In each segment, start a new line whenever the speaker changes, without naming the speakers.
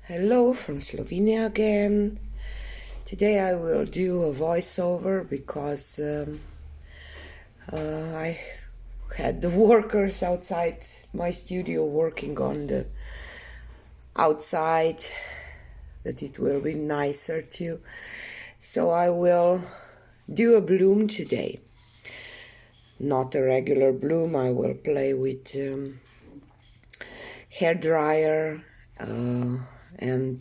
Hello from Slovenia again. Today I will do a voiceover because I had the workers outside my studio working on the outside, that it will be nicer too. So I will do a bloom today. Not a regular bloom. I will play with hair dryer and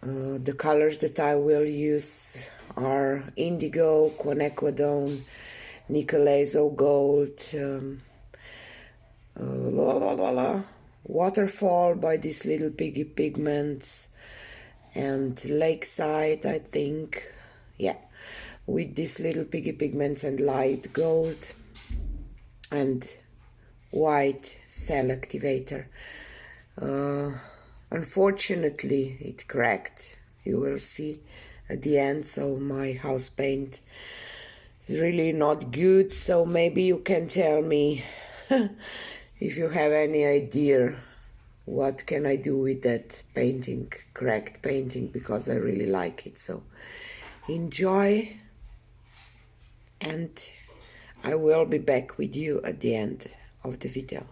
the colors that I will use are indigo, quinacridone, nickel azo gold, waterfall by these little piggy pigments, and lakeside, I think, yeah, with these little piggy pigments and light gold and white cell activator. Unfortunately it cracked, you will see at the end, so my house paint is really not good. So maybe you can tell me if you have any idea what can I do with that painting, cracked painting, because I really like it. So enjoy, and I will be back with you at the end of the video.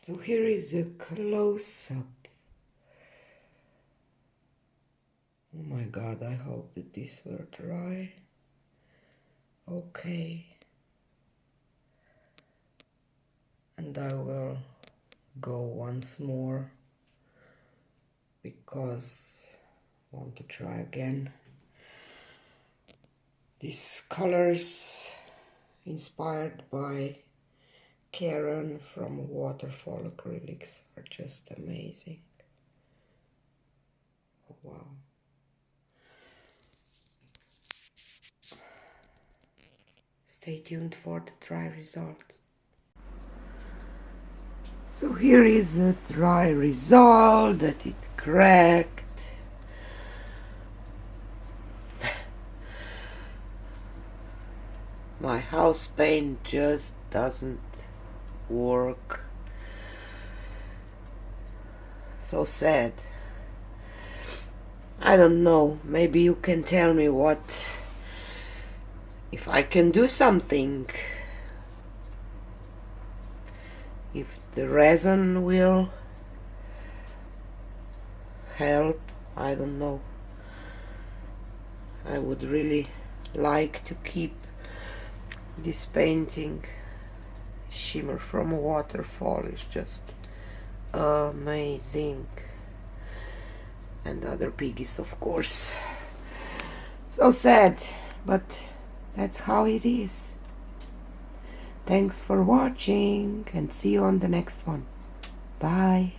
So here is a close-up. Oh my god, I hope that this will dry. Okay. And I will go once more because I want to try again. These colors inspired by Karen from Waterfall Acrylics are just amazing. Oh, wow. Stay tuned for the dry results. So here is a dry result that it cracked. My house paint just doesn't work. So sad. I don't know, maybe you can tell me if I can do something, if the resin will help. I don't know. I would really like to keep this painting. Shimmer from a Waterfall is just amazing, and other piggies, of course. So sad, but that's how it is. Thanks for watching and see you on the next one. Bye.